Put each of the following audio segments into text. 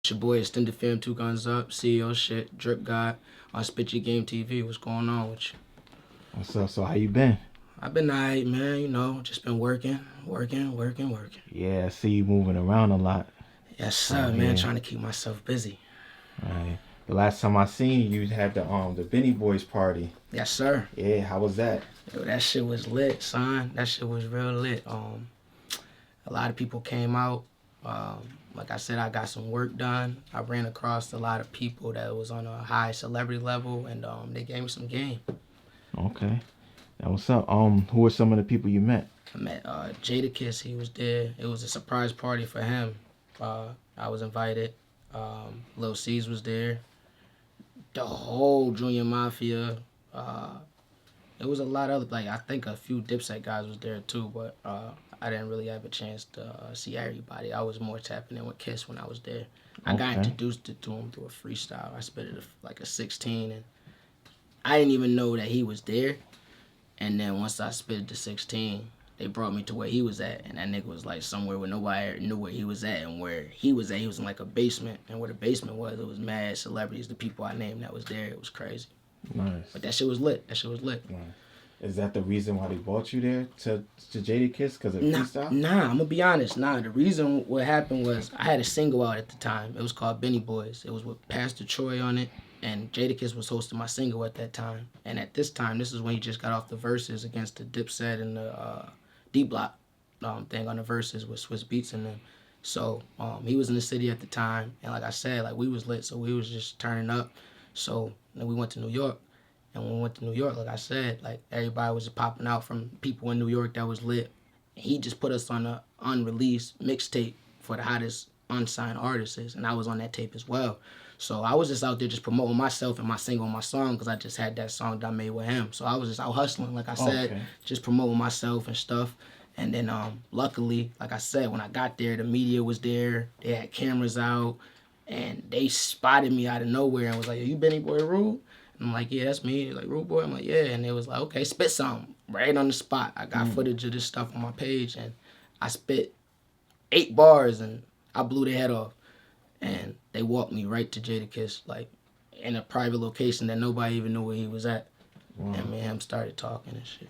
It's your boy Extended Fam, Two Guns Up, CEO shit, Drip God on Spit Your Game TV. What's going on with you? What's up? So how you been? I've been alright, man. Just been working. Yeah, I see you moving around a lot Yes, sir, out man. here. Trying to keep myself busy. Right. The last time I seen you, you had the Benny Boys party. Yes, sir. Yeah, how was that? Yo, that shit was lit, son. That shit was real lit. A lot of people came out. Like I said, I got some work done. I ran across a lot of people that was on a high celebrity level, and they gave me some game. Okay. Now what's up? Who are some of the people you met? I met Jadakiss. He was there. It was a surprise party for him. I was invited. Lil C's was there. The whole Junior Mafia. Uh, it was a lot of like I think a few Dipset guys was there too, but I didn't really have a chance to see everybody. I was more tapping in with Kiss when I was there. I got Okay. introduced to him through a freestyle. I spit it like a 16, and I didn't even know that he was there. And then once I spit the 16, they brought me to where he was at, and that nigga was like somewhere where nobody knew where he was at, and where he was at, he was in like a basement, and where the basement was, it was mad celebrities, the people I named that was there. It was crazy, Nice. but that shit was lit. That shit was lit. Nice. Is that the reason why they brought you there to Jadakiss? Because of Nah, freestyle? nah, I'm gonna be honest. Nah, the reason what happened was I had a single out at the time. It was called Benny Boys. It was with Pastor Troy on it, and Jadakiss was hosting my single at that time. And at this time, this is when he just got off the verses against the Dipset and the D Block thing on the verses with Swiss Beats and them. So he was in the city at the time, and like I said, like we was lit, so we was just turning up. So then we went to New York. And when we went to New York, like I said, like everybody was popping out from people in New York that was lit. And he just put us on a unreleased mixtape for the hottest unsigned artists, and I was on that tape as well. So I was just out there just promoting myself and my single and my song because I just had that song that I made with him. So I was just out hustling, like I said, Okay. just promoting myself and stuff. And then luckily, like I said, when I got there, the media was there. They had cameras out, and they spotted me out of nowhere and was like, "Yo, you Benny Boy Rule?" I'm like, "Yeah, that's me." They're like, "Rude Boy?" I'm like, "Yeah." And they was like, "Okay, spit something." Right on the spot. I got footage of this stuff on my page, and I spit 8 bars, and I blew their head off. And they walked me right to Jadakiss, like, in a private location that nobody even knew where he was at. Wow. And me and him started talking and shit.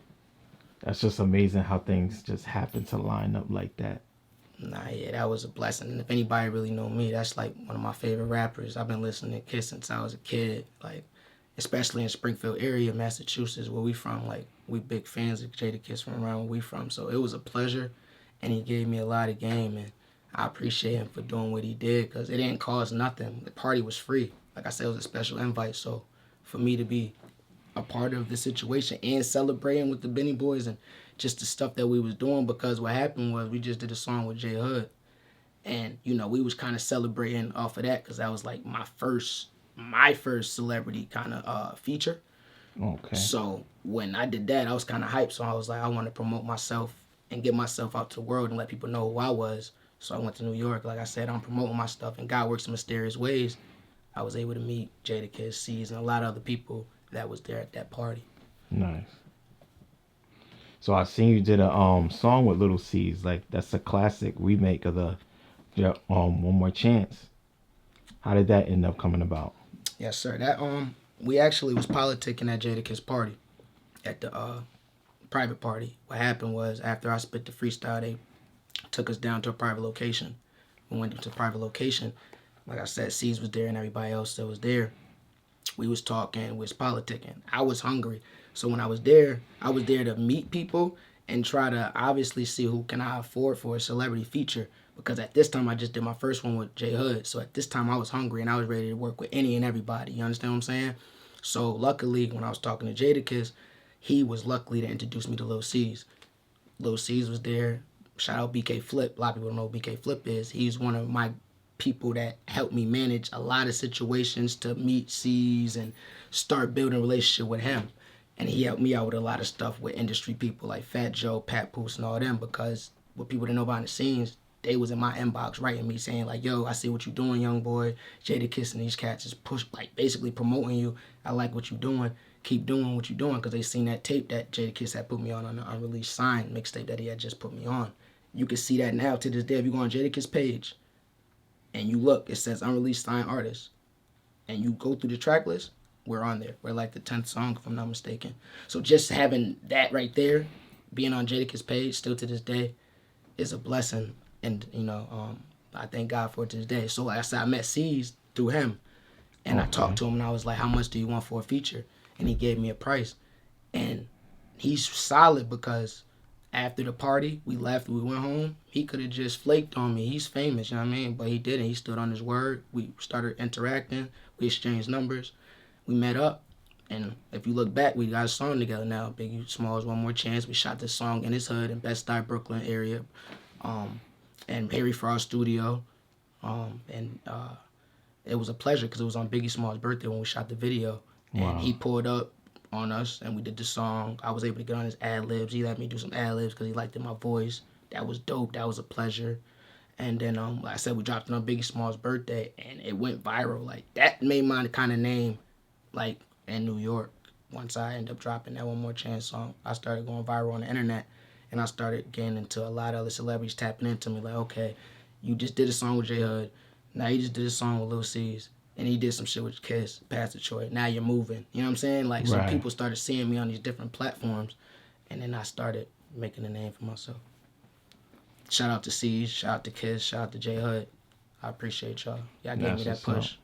That's just amazing how things just happen to line up like that. Nah, yeah, that was a blessing. And if anybody really know me, that's like one of my favorite rappers. I've been listening to Kiss since I was a kid. Like, especially in Springfield area, Massachusetts, where we from. Like, we big fans of Jadakiss from around where we from. So it was a pleasure, and he gave me a lot of game, and I appreciate him for doing what he did because it didn't cost nothing. The party was free. Like I said, it was a special invite. So for me to be a part of the situation and celebrating with the Benny Boys and just the stuff that we was doing, because what happened was we just did a song with J Hood, and we was kind of celebrating off of that because that was like my first celebrity kind of feature. Okay. So when I did that, I was kind of hyped. So I was like, I want to promote myself and get myself out to the world and let people know who I was. So I went to New York. Like I said, I'm promoting my stuff, and God works in mysterious ways. I was able to meet Jadakiss, C's, and a lot of other people that was there at that party. Nice. So I seen you did a song with Little C's. Like that's a classic remake of the One More Chance. How did that end up coming about? Yes, sir. That we actually was politicking at Jadakiss party, at the private party. What happened was after I spit the freestyle, they took us down to a private location. We went to a private location. Like I said, C's was there and everybody else that was there. We was talking, we was politicking. I was hungry. So when I was there to meet people and try to obviously see who can I afford for a celebrity feature. Because at this time I just did my first one with J Hood. So at this time I was hungry and I was ready to work with any and everybody. You understand what I'm saying? So luckily when I was talking to Jadakiss, he was luckily to introduce me to Lil C's. Lil C's was there. Shout out BK Flip. A lot of people don't know who BK Flip is. He's one of my people that helped me manage a lot of situations to meet C's and start building a relationship with him. And he helped me out with a lot of stuff with industry people like Fat Joe, Pat Poose, and all them, because what people didn't know behind the scenes, they was in my inbox writing me saying like, "Yo, I see what you doing, young boy. Jadakiss and these cats is push like basically promoting you. I like what you doing. Keep doing what you doing," because they seen that tape that Jadakiss had put me on the unreleased signed mixtape that he had just put me on. You can see that now to this day if you go on Jadakiss page and you look, it says unreleased signed artists, and you go through the track list, we're on there. We're like the 10th song, if I'm not mistaken. So just having that right there, being on Jadakiss page, still to this day, is a blessing. And, I thank God for it to this day. So like I said, I met C's through him. And I talked to him, and I was like, how much do you want for a feature? And he gave me a price. And he's solid because after the party, we left, we went home. He could have just flaked on me. He's famous, you know what I mean? But he didn't. He stood on his word. We started interacting. We exchanged numbers. We met up. And if you look back, we got a song together now. Biggie Smalls, One More Chance. We shot this song in his hood in Bed-Stuy, Brooklyn area. And Harry Frost Studio. And it was a pleasure because it was on Biggie Smalls' birthday when we shot the video. And he pulled up on us and we did the song. I was able to get on his ad-libs. He let me do some ad-libs because he liked my voice. That was dope. That was a pleasure. And then, like I said, we dropped it on Biggie Smalls' birthday and it went viral. Like, that made my kind of name, like, in New York. Once I ended up dropping that One More Chance song, I started going viral on the internet. And I started getting into a lot of other celebrities tapping into me. Like, okay, you just did a song with J Hood. Now you just did a song with Lil C's. And he did some shit with Kiss, Pastor Troy. Now you're moving. You know what I'm saying? Like, some people started seeing me on these different platforms. And then I started making a name for myself. Shout out to C's, shout out to Kiss, shout out to J Hood. I appreciate y'all. Y'all gave me that push.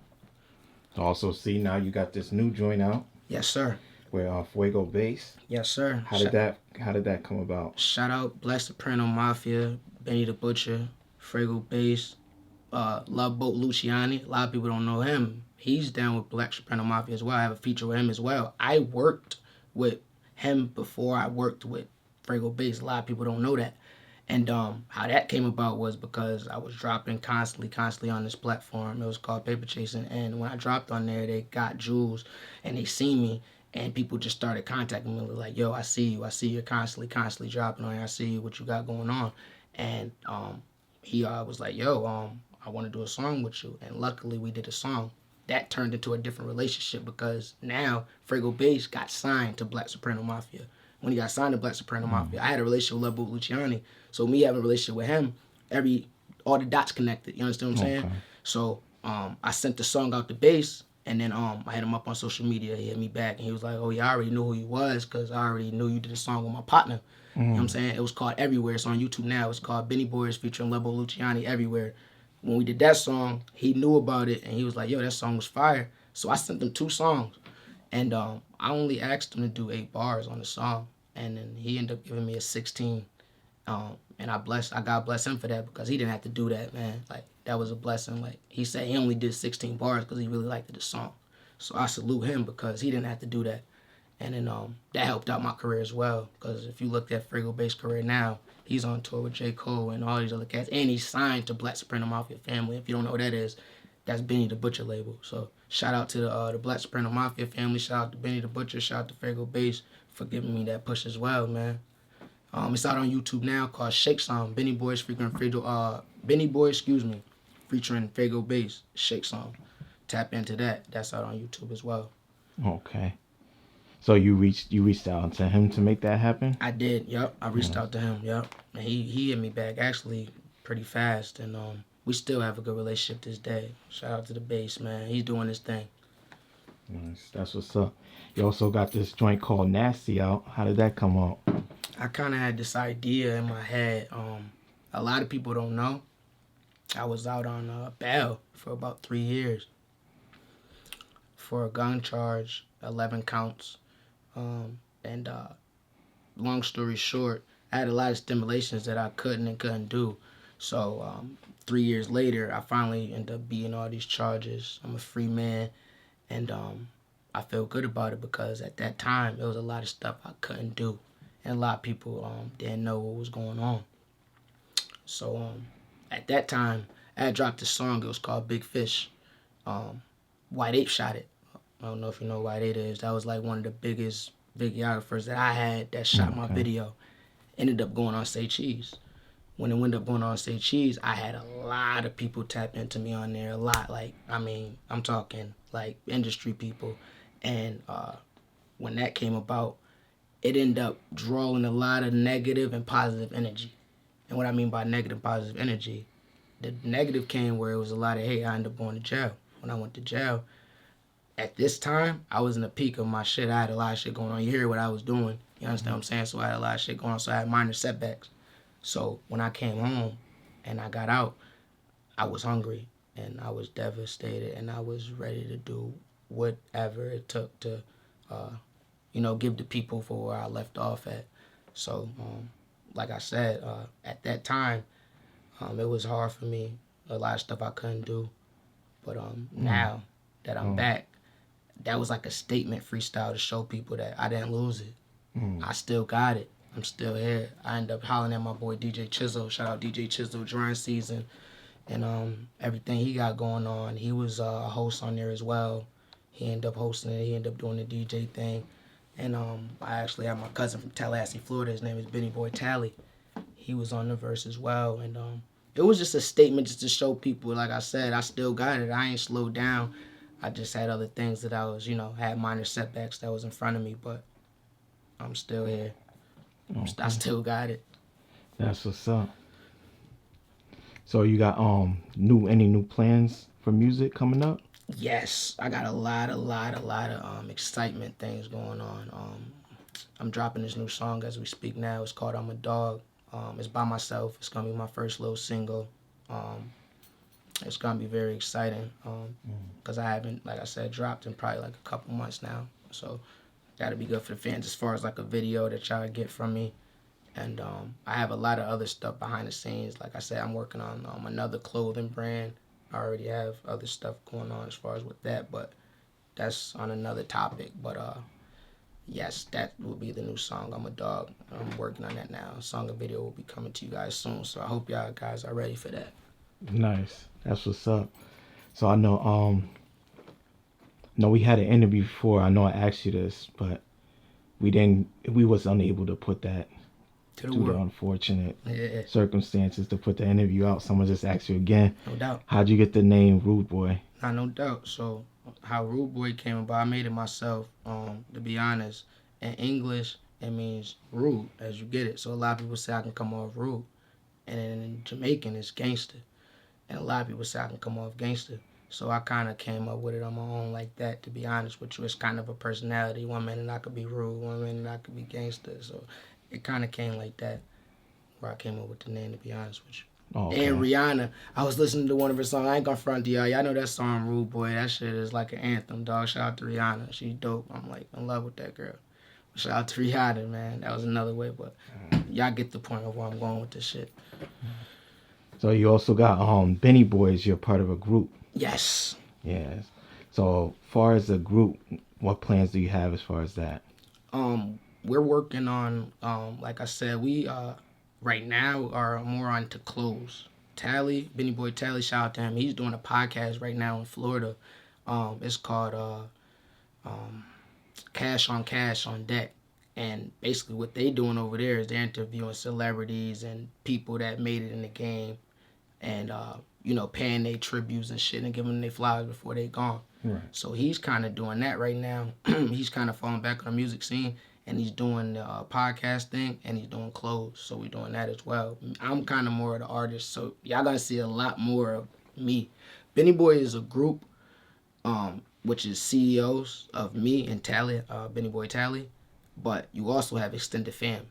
Also, see, now you got this new joint out. Yes, sir. With Fuego Bass. Yes, sir. How did that come about? Shout out Black Soprano Mafia, Benny the Butcher, Fuego Bass, Love Boat Luciani. A lot of people don't know him. He's down with Black Soprano Mafia as well. I have a feature with him as well. I worked with him before I worked with Fuego Bass. A lot of people don't know that. And how that came about was because I was dropping constantly on this platform. It was called Paper Chasing. And when I dropped on there, they got jewels and they seen me. And people just started contacting me like, yo, I see you're constantly dropping on here. I see you, what you got going on. And he was like, yo, I want to do a song with you. And luckily we did a song. That turned into a different relationship because now Fuego Bass got signed to Black Soprano Mafia. When he got signed to Black Soprano Mafia, I had a relationship with Love Boat Luciani. So me having a relationship with him, all the dots connected. You understand what I'm saying? So I sent the song out to Bass. And then I hit him up on social media. He hit me back, and he was like, oh, yeah, I already knew who he was because I already knew you did a song with my partner. You know what I'm saying? It was called Everywhere. It's on YouTube now. It's called Benny Boys featuring Lebo Luciani, Everywhere. When we did that song, he knew about it, and he was like, yo, that song was fire. So I sent him 2 songs. And I only asked him to do 8 bars on the song. And then he ended up giving me a 16. And I God bless him for that because he didn't have to do that, man. Like, that was a blessing. Like, he said he only did 16 bars because he really liked the song. So I salute him because he didn't have to do that. And then that helped out my career as well because if you looked at Fuego Bass' career now, he's on tour with J. Cole and all these other cats. And he's signed to Black Soprano Mafia family. If you don't know what that is, that's Benny the Butcher label. So shout out to the Black Soprano Mafia family. Shout out to Benny the Butcher. Shout out to Fuego Bass for giving me that push as well, man. It's out on YouTube now called Shake Song. Benny Boys featuring Fuego Bass. Shake Song. Tap into that. That's out on YouTube as well. Okay. So you reached out to him to make that happen? I did. Yep. I reached out to him. Yep. And he hit me back actually pretty fast, and we still have a good relationship this day. Shout out to the Bass, man. He's doing his thing. Nice. That's what's up. You also got this joint called Nasty out. How did that come out? I kind of had this idea in my head. A lot of people don't know. I was out on bail for about 3 years for a gun charge, 11 counts. And long story short, I had a lot of stimulations that I couldn't do. So 3 years later, I finally ended up beating all these charges. I'm a free man, and I feel good about it because at that time, it was a lot of stuff I couldn't do. And a lot of people didn't know what was going on. So at that time, I had dropped a song. It was called Big Fish. White Ape shot it. I don't know if you know who White Ape is. That was like one of the biggest videographers that I had that shot my video. Ended up going on Say Cheese. When it ended up going on Say Cheese, I had a lot of people tap into me on there. A lot. Like, I mean, I'm talking like industry people. And when that came about, it ended up drawing a lot of negative and positive energy. And what I mean by negative and positive energy, the negative came where it was a lot of hate. I ended up going to jail. When I went to jail, at this time, I was in the peak of my shit. I had a lot of shit going on. You hear what I was doing. You understand what I'm saying? So I had a lot of shit going on. So I had minor setbacks. So when I came home and I got out, I was hungry and I was devastated and I was ready to do whatever it took to, give the people for where I left off at. So, like I said, at that time, it was hard for me. A lot of stuff I couldn't do. But now that I'm back, that was like a statement freestyle to show people that I didn't lose it. I still got it. I'm still here. I ended up hollering at my boy DJ Chisel. Shout out DJ Chisel, drawing season, and everything he got going on. He was a host on there as well. He ended up hosting it. He ended up doing the DJ thing. And I actually have my cousin from Tallahassee, Florida. His name is Benny Boy Tally. He was on the verse as well. And it was just a statement just to show people, like I said, I still got it. I ain't slowed down. I just had other things that I was, had minor setbacks that was in front of me, but I'm still here. Okay. I still got it. That's what's up. So you got any new plans for music coming up? Yes, I got a lot of excitement things going on. I'm dropping this new song as we speak now. It's called I'm a Dog. It's by myself. It's gonna be my first little single. It's gonna be very exciting because I haven't, like I said, dropped in probably like a couple months now. So that'll be good for the fans as far as like a video that y'all get from me. And I have a lot of other stuff behind the scenes. Like I said, I'm working on another clothing brand. I already have other stuff going on as far as with that, but that's on another topic. But yes, that will be the new song, I'm a Dog. I'm working on that now. Song and video will be coming to you guys soon. So I hope y'all guys are ready for that. Nice. That's what's up. So I know we had an interview before. I know I asked you this, but we was unable to put that To due to unfortunate circumstances to put the interview out. Someone just asked you again. No doubt. How'd you get the name Rude Boy? No doubt. So how Rude Boy came about, I made it myself. To be honest, in English it means rude, as you get it. So a lot of people say I can come off rude, and in Jamaican it's gangster, and a lot of people say I can come off gangster. So I kind of came up with it on my own like that. To be honest with you, it's kind of a personality. One minute I could be rude, one minute I could be gangster. So it kind of came like that, where I came up with the name. To be honest with you. Oh, okay. And Rihanna, I was listening to one of her songs. I ain't gonna front to y'all. Y'all know that song, Rude Boy. That shit is like an anthem, dog. Shout out to Rihanna. She dope. I'm like in love with that girl. Shout out to Rihanna, man. That was another way, but y'all get the point of where I'm going with this shit. So you also got Benny Boys. You're part of a group. Yes. Yes. So far as the group, what plans do you have as far as that? We're working on, like I said, we right now are more on to close. Tally, Benny Boy Tally, shout out to him. He's doing a podcast right now in Florida. It's called Cash on Deck. And basically what they doing over there is they're interviewing celebrities and people that made it in the game and, paying their tributes and shit and giving them their flowers before they gone. Right. So he's kind of doing that right now. He's kind of falling back on the music scene. And he's doing the podcast thing, and he's doing clothes, so we're doing that as well. I'm kind of more of the artist, so y'all gonna see a lot more of me. Benny Boy is a group, which is CEOs of me and Tally, Benny Boy Tally, but you also have Extended Fam,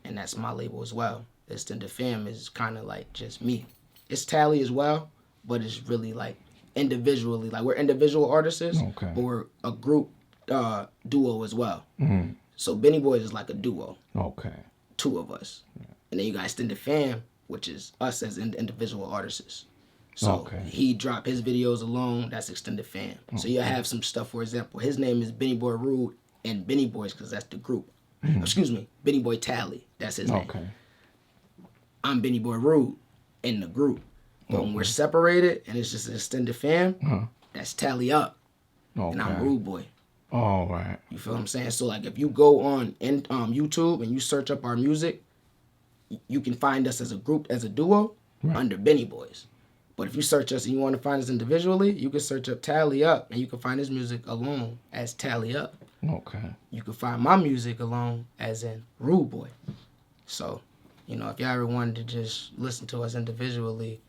and that's my label as well. Extended Fam is kind of like just me. It's Tally as well, but it's really like individually, like we're individual artists, okay. But we're a group duo as well. Mm-hmm. So Benny Boys is like a duo. Okay. Two of us. Yeah. And then you got Extended Fam, which is us as individual artists. So he dropped his videos alone, that's Extended Fam. Okay. So you'll have some stuff, for example, his name is Benny Boy Rude and Benny Boys, because that's the group. Mm-hmm. Excuse me, Benny Boy Tally, that's his name. Okay. I'm Benny Boy Rude in the group. But when we're separated and it's just an Extended Fam, that's Tally Up. And I'm Rude Boy. All right. You feel what I'm saying? So like if you go on YouTube and you search up our music, you can find us as a group, as a duo, under Benny Boys. But if you search us and you want to find us individually, you can search up Tally Up and you can find his music alone as Tally Up. Okay. You can find my music alone as in Rude Boy. So, if y'all ever wanted to just listen to us individually,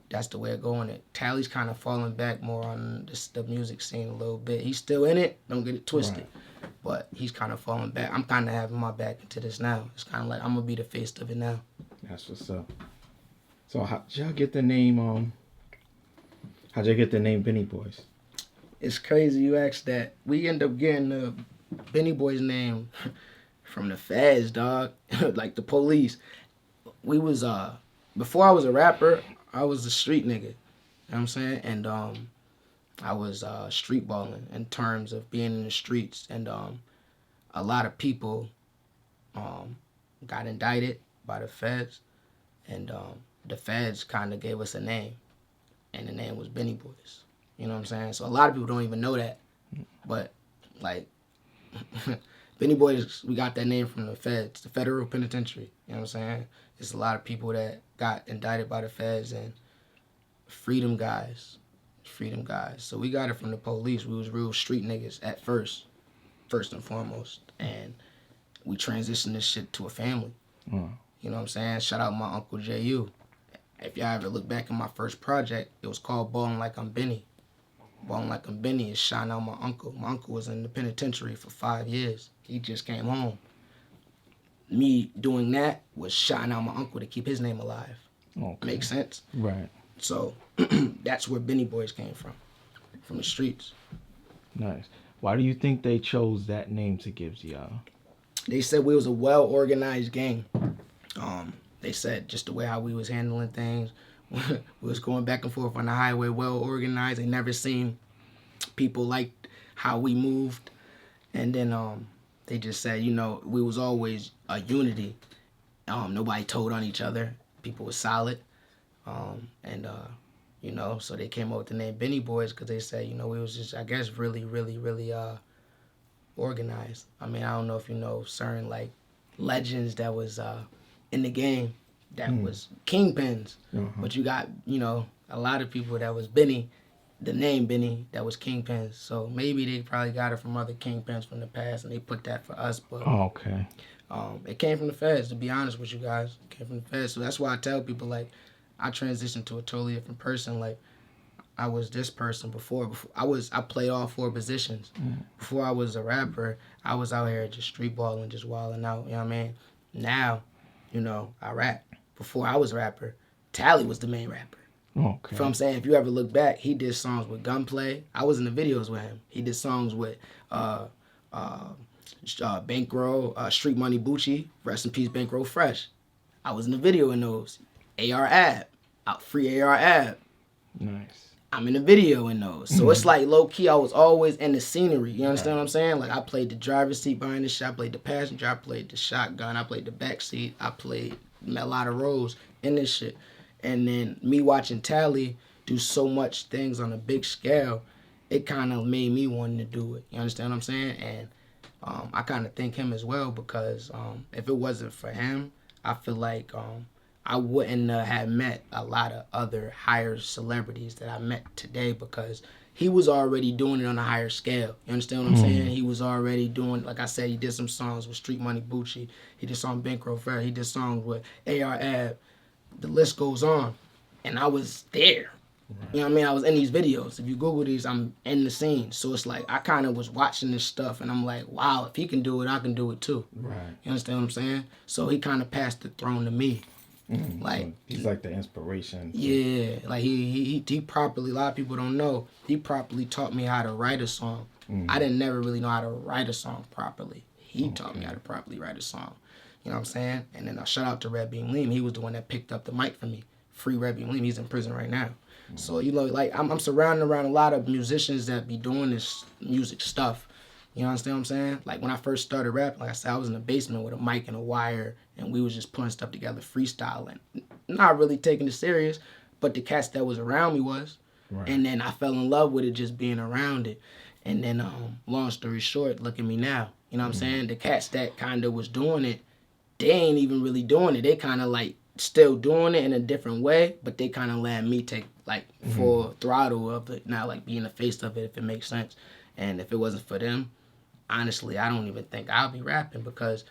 that's the way of going. It. Tally's kind of falling back more on the music scene a little bit. He's still in it. Don't get it twisted. Right. But he's kind of falling back. I'm kind of having my back into this now. It's kind of like I'm gonna be the face of it now. That's what's up. So how did y'all get the name? How'd y'all get the name Benny Boys? It's crazy you asked that. We end up getting the Benny Boy's name from the feds, dog. Like the police. We was before I was a rapper, I was a street nigga. You know what I'm saying? And I was street balling in terms of being in the streets, and a lot of people got indicted by the feds, and the feds kind of gave us a name, and the name was Benny Boys. You know what I'm saying? So a lot of people don't even know that, but like Benny Boys, we got that name from the feds, the federal penitentiary. You know what I'm saying? There's a lot of people that got indicted by the feds and freedom guys. So we got it from the police. We was real street niggas at first and foremost. And we transitioned this shit to a family. Mm. You know what I'm saying? Shout out my Uncle J.U. If y'all ever look back at my first project, it was called Ballin' Like I'm Benny. Ballin' Like I'm Benny is shouting out my uncle. My uncle was in the penitentiary for 5 years. He just came home. Me doing that was shouting out my uncle to keep his name alive. Okay. Makes sense? Right. So that's where Benny Boys came from the streets. Nice. Why do you think they chose that name to give to y'all? They said we was a well-organized gang. They said just the way how we was handling things. We was going back and forth on the highway, well-organized. They never seen people like how we moved. And then they just said, you know, we was always a unity. Nobody told on each other. People was solid. You know, so they came up with the name Benny Boys because they said, you know, we was just, I guess, really, really, really organized. I mean, I don't know if you know certain, like, legends that was in the game that was kingpins. But you got, you know, a lot of people that was Benny, the name Benny, that was kingpins. So maybe they probably got it from other kingpins from the past and they put that for us. But okay. It came from the feds, to be honest with you guys. It came from the feds. So that's why I tell people, like, I transitioned to a totally different person. Like, I was this person before I played all 4 positions. Before I was a rapper, I was out here just street balling, just wilding out, you know what I mean? Now, you know, I rap. Before I was a rapper, Tally was the main rapper. Okay. You know what I'm saying? If you ever look back, he did songs with Gunplay. I was in the videos with him. He did songs with Bankroll, Street Money Bucci, rest in peace Bankroll Fresh. I was in the video in those. AR Ab, free AR Ab. Nice. I'm in the video in those. So it's like low key, I was always in the scenery. You understand what I'm saying? Like I played the driver's seat behind the shot, I played the passenger, I played the shotgun, I played the back seat, I played a lot of roles in this shit. And then me watching Tally do so much things on a big scale, it kind of made me want to do it. You understand what I'm saying? And I kind of thank him as well because if it wasn't for him, I feel like I wouldn't have met a lot of other higher celebrities that I met today because he was already doing it on a higher scale. You understand what I'm saying? He was already doing, like I said, he did some songs with Street Money Bucci. He did songs with Bankroll Fair. He did songs with AR Ab. The list goes on. And I was there. Right. You know what I mean? I was in these videos. If you Google these, I'm in the scene. So it's like I kind of was watching this stuff and I'm like, wow, if he can do it, I can do it too. Right. You understand what I'm saying? So he kind of passed the throne to me. Like so he's like the inspiration. Yeah, like he properly, a lot of people don't know, he properly taught me how to write a song. I didn't never really know how to write a song properly. He taught me how to properly write a song. You know what I'm saying? And then I shout out to Red Beam Leem. He was the one that picked up the mic for me. Free Red Beam Leem. He's in prison right now. So, you know, like I'm surrounded around a lot of musicians that be doing this music stuff. You understand what I'm saying? Like when I first started rapping, like I said, I was in the basement with a mic and a wire and we was just putting stuff together, freestyling. Not really taking it serious, but the cats that was around me was. Right. And then I fell in love with it just being around it. And then, long story short, look at me now. You know what I'm saying? The cats that kind of was doing it, they ain't even really doing it. They kind of like still doing it in a different way, but they kind of letting me take like full throttle of it, not like being the face of it, if it makes sense. And if it wasn't for them, honestly, I don't even think I'll be rapping because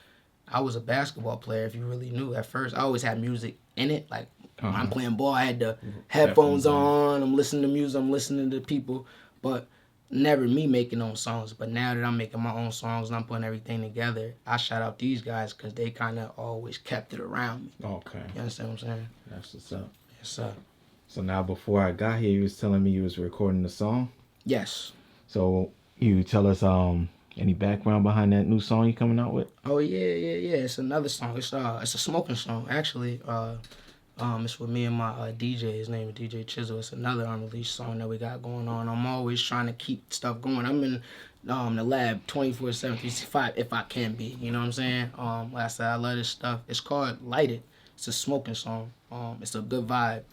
I was a basketball player, if you really knew at first. I always had music in it, like When I'm playing ball, I had the Headphones headphones on. on. I'm listening to music. I'm listening to people, but never me making own songs. But now that I'm making my own songs and I'm putting everything together, I shout out these guys because they kind of always kept it around me. Okay. You understand what I'm saying? That's what's up. Yes, sir. So now, before I got here, you was telling me you was recording the song. Yes. So you tell us any background behind that new song you coming out with? Oh yeah. It's another song. It's a smoking song actually. It's with me and my DJ. His name is DJ Chisel. It's another unreleased song that we got going on. I'm always trying to keep stuff going. I'm in the lab 24/7, 365 if I can be. You know what I'm saying? Like I said, I love this stuff. It's called Light It. It's a smoking song. It's a good vibe.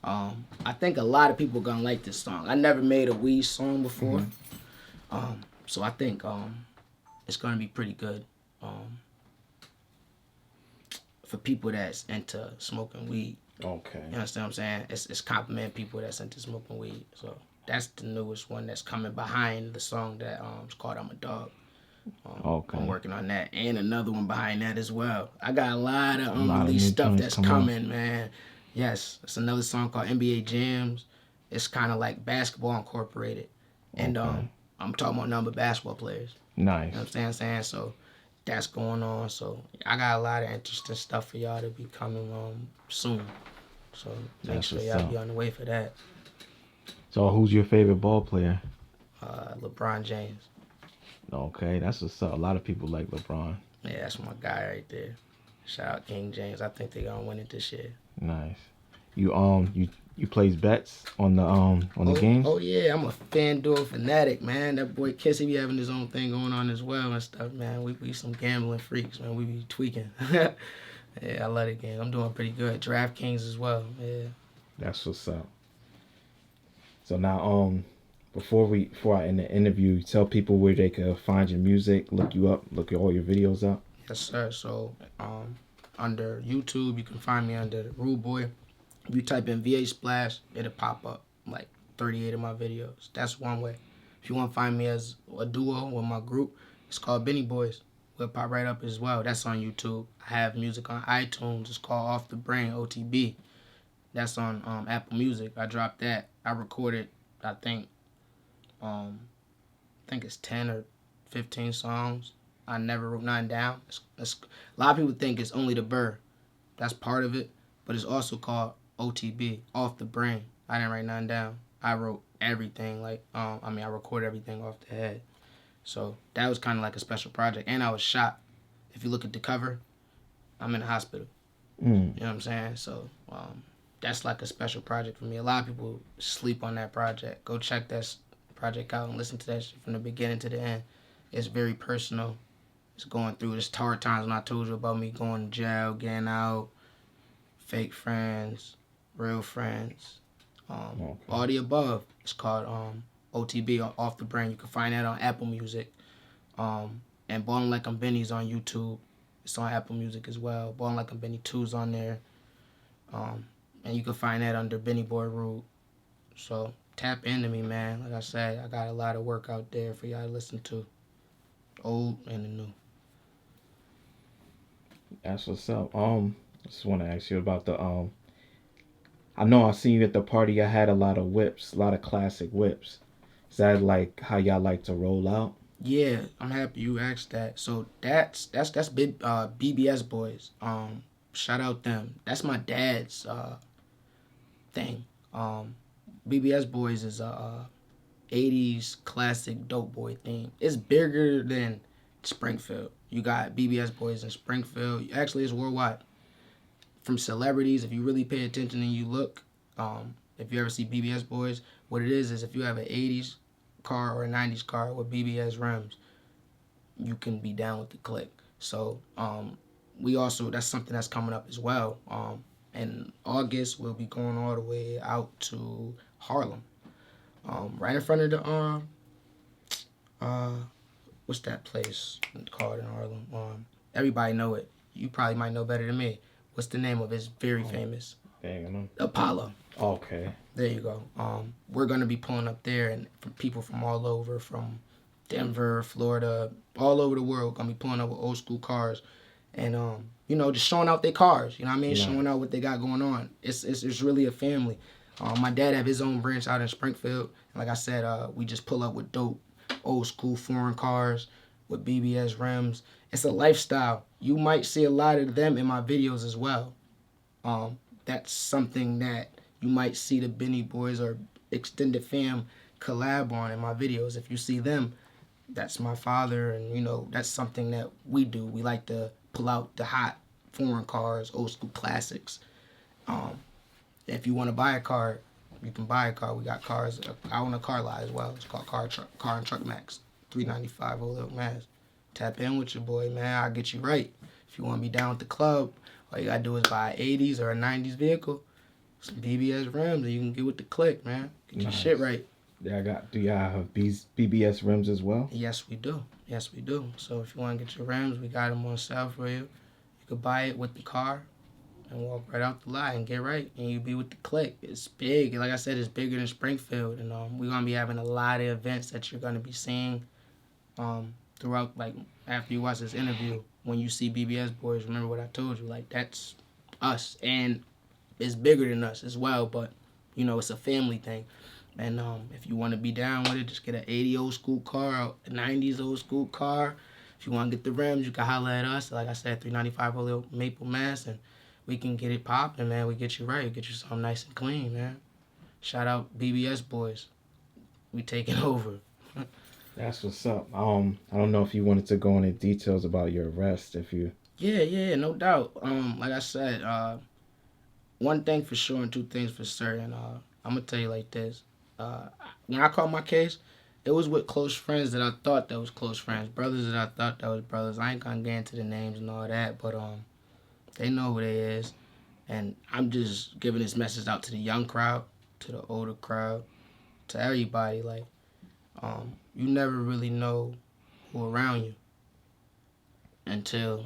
I think a lot of people gonna like this song. I never made a weed song before. So I think it's gonna be pretty good. For people that's into smoking weed. Okay. You understand what I'm saying? It's compliment people that's into smoking weed. So that's the newest one that's coming behind the song that it's called I'm a Dog. Okay. I'm working on that. And another one behind that as well. I got a lot of new unreleased stuff joints that's coming out. coming, man. Yes. It's another song called NBA Jams. It's kind of like basketball incorporated. And Okay. I'm talking about number basketball players. Nice. You know what I'm saying? So that's going on. So I got a lot of interesting stuff for y'all to be coming soon. So make That's sure what's y'all up. be on the way for that. So who's your favorite ball player? LeBron James. Okay, that's what's up. A lot of people like LeBron. Yeah, that's my guy right there. Shout out King James. I think they gonna win it this year. Nice. You plays bets on the games? Oh yeah, I'm a FanDuel fanatic, man. That boy Kiss, he be having his own thing going on as well and stuff, man. We be some gambling freaks, man. We be tweaking. Yeah, I love the game. I'm doing pretty good. DraftKings as well. Yeah. That's what's up. So now before I end the interview, tell people where they can find your music, look you up, look all your videos up. Yes, sir. So under YouTube, you can find me under Rude Boy. If you type in VA Splash, it'll pop up like 38 of my videos. That's one way. If you want to find me as a duo with my group, it's called Benny Boys. We'll pop right up as well. That's on YouTube. I have music on iTunes. It's called Off the Brain, OTB. That's on Apple Music. I dropped that. I recorded, I think it's 10 or 15 songs. I never wrote none down. A lot of people think it's only the Burr. That's part of it. But it's also called OTB, Off the Brain. I didn't write none down. I wrote everything. I recorded everything off the head. So that was kind of like a special project. And I was shot. If you look at the cover, I'm in the hospital. You know what I'm saying? So that's like a special project for me. A lot of people sleep on that project. Go check that project out and listen to that shit from the beginning to the end. It's very personal. It's going through this hard times when I told you about me going to jail, getting out, fake friends, real friends, all the above. It's called OTB, Off the Brain. You can find that on Apple Music. And Ballin' Like I'm Benny's on YouTube. It's on Apple Music as well. Ballin' Like I'm Benny 2's on there. And you can find that under Benny Boy Rude. So tap into me, man. Like I said, I got a lot of work out there for y'all to listen to. Old and the new. That's what's up. I just want to ask you about the I know I seen you at the party. I had a lot of whips, a lot of classic whips. Is that like how y'all like to roll out? Yeah, I'm happy you asked that. So that's big BBS Boys. Shout out them. That's my dad's thing. BBS Boys is a 80s classic dope boy theme. It's bigger than Springfield. You got BBS Boys in Springfield. Actually, it's worldwide. From celebrities, if you really pay attention and you look, if you ever see BBS Boys, what it is if you have an 80s car or a 90s car with BBS rims, you can be down with the click. So we also, that's something that's coming up as well. In August, we'll be going all the way out to Harlem. Right in front of the, what's that place called in Harlem? Everybody know it. You probably might know better than me. What's the name of it? It's very famous. Dang, Apollo. Okay. There you go. We're going to be pulling up there, and from people from all over, from Denver, Florida, all over the world, going to be pulling up with old school cars. and just showing out their cars. You know what I mean? Nice. Showing out what they got going on. It's really a family. My dad have his own branch out in Springfield. And like I said, we just pull up with dope, old school foreign cars with BBS rims. It's a lifestyle. You might see a lot of them in my videos as well. That's something that you might see the Benny Boys or Extended Fam collab on in my videos. If you see them, that's my father, and that's something that we do. We like to pull out the hot foreign cars, old school classics. If you want to buy a car, you can buy a car. We got cars. I own a car lot as well. It's called Car and Truck Max, 395 Old Mass. Tap in with your boy, man. I'll get you right. If you want to be down with the club, all you gotta do is buy an 80s or a 90s vehicle, some BBS rims, and you can get with the click, man. Get your shit right. Do y'all have BBS rims as well? Yes, we do. Yes, we do. So if you want to get your rims, we got them on sale for you. You could buy it with the car and walk right out the lot and get right, and you be with the click. It's big. Like I said, it's bigger than Springfield, and we're gonna be having a lot of events that you're gonna be seeing throughout. Like after you watch this interview, when you see BBS Boys, remember what I told you. Like that's us, and it's bigger than us as well. But it's a family thing. And if you want to be down with it, just get an 80 old school car, a 90s old school car. If you want to get the rims, you can holler at us. Like I said, 395 Old Maple, Mass, and we can get it popping, man. We get you right. Get you something nice and clean, man. Shout out BBS Boys. We taking over. That's what's up. I don't know if you wanted to go into details about your arrest. If you. Yeah, no doubt. Like I said, one thing for sure and two things for certain. I'm gonna tell you like this. When I caught my case, it was with close friends that I thought that was close friends, brothers that I thought that was brothers. I ain't gonna get into the names and all that, but they know who they is, and I'm just giving this message out to the young crowd, to the older crowd, to everybody. Like, you never really know who around you until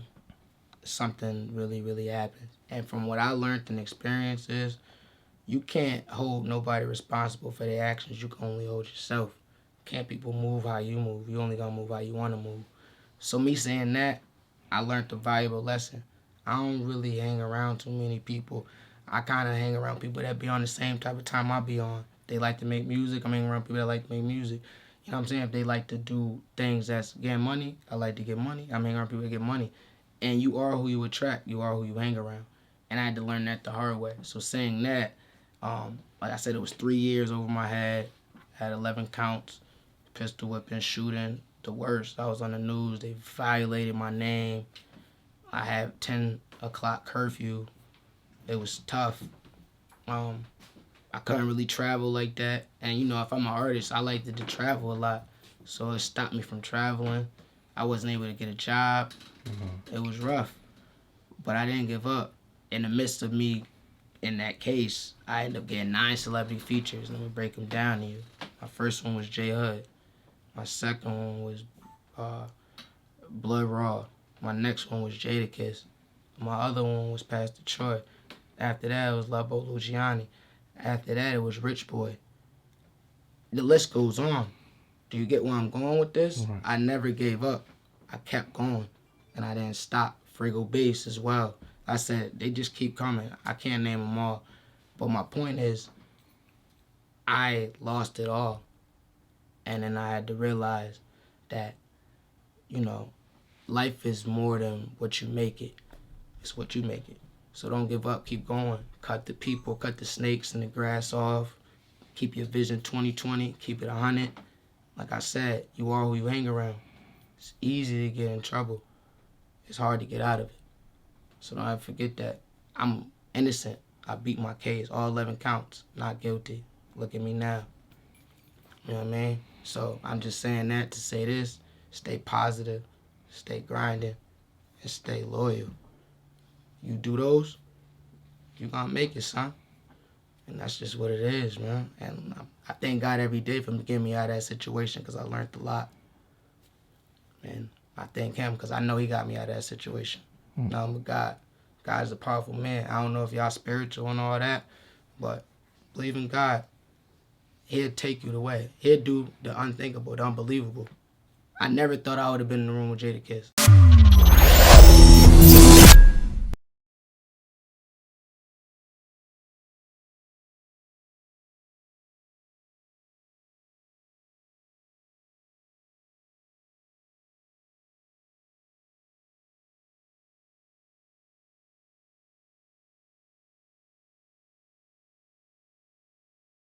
something really, really happens. And from what I learned and experienced is, you can't hold nobody responsible for their actions. You can only hold yourself. Can't people move how you move. You only gonna move how you wanna move. So me saying that, I learned a valuable lesson. I don't really hang around too many people. I kind of hang around people that be on the same type of time I be on. They like to make music. I'm hanging around people that like to make music. You know what I'm saying? If they like to do things that's getting money, I like to get money. I'm hanging around people that get money. And you are who you attract. You are who you hang around. And I had to learn that the hard way. So saying that, like I said, it was 3 years over my head. Had 11 counts, pistol whipping, shooting, the worst. I was on the news. They violated my name. I had 10 o'clock curfew. It was tough. I couldn't really travel like that. And if I'm an artist, I like to travel a lot. So it stopped me from traveling. I wasn't able to get a job. It was rough. But I didn't give up. In the midst of me in that case, I ended up getting 9 celebrity features. Let me break them down to you. My first one was J Hood. My second one was Blood Raw. My next one was Jadakiss. My other one was Pastor Troy. After that, it was Labo Luciani. After that, it was Rich Boy. The list goes on. Do you get where I'm going with this? Right. I never gave up. I kept going, and I didn't stop. Frigo Base as well. I said, they just keep coming. I can't name them all. But my point is, I lost it all. And then I had to realize that, life is more than what you make it. It's what you make it. So don't give up. Keep going. Cut the people, cut the snakes and the grass off. Keep your vision 2020. Keep it 100. Like I said, you are who you hang around. It's easy to get in trouble. It's hard to get out of it. So don't ever forget that. I'm innocent. I beat my case. All 11 counts. Not guilty. Look at me now. You know what I mean? So I'm just saying that to say this. Stay positive. Stay grinding. And stay loyal. You do those, you gonna make it, son. And that's just what it is, man. And I thank God every day for getting me out of that situation because I learned a lot. And I thank him because I know he got me out of that situation. Nothing but God. God is a powerful man. I don't know if y'all spiritual and all that, but believe in God. He'll take you the way. He'll do the unthinkable, the unbelievable. I never thought I would have been in the room with Jadakiss.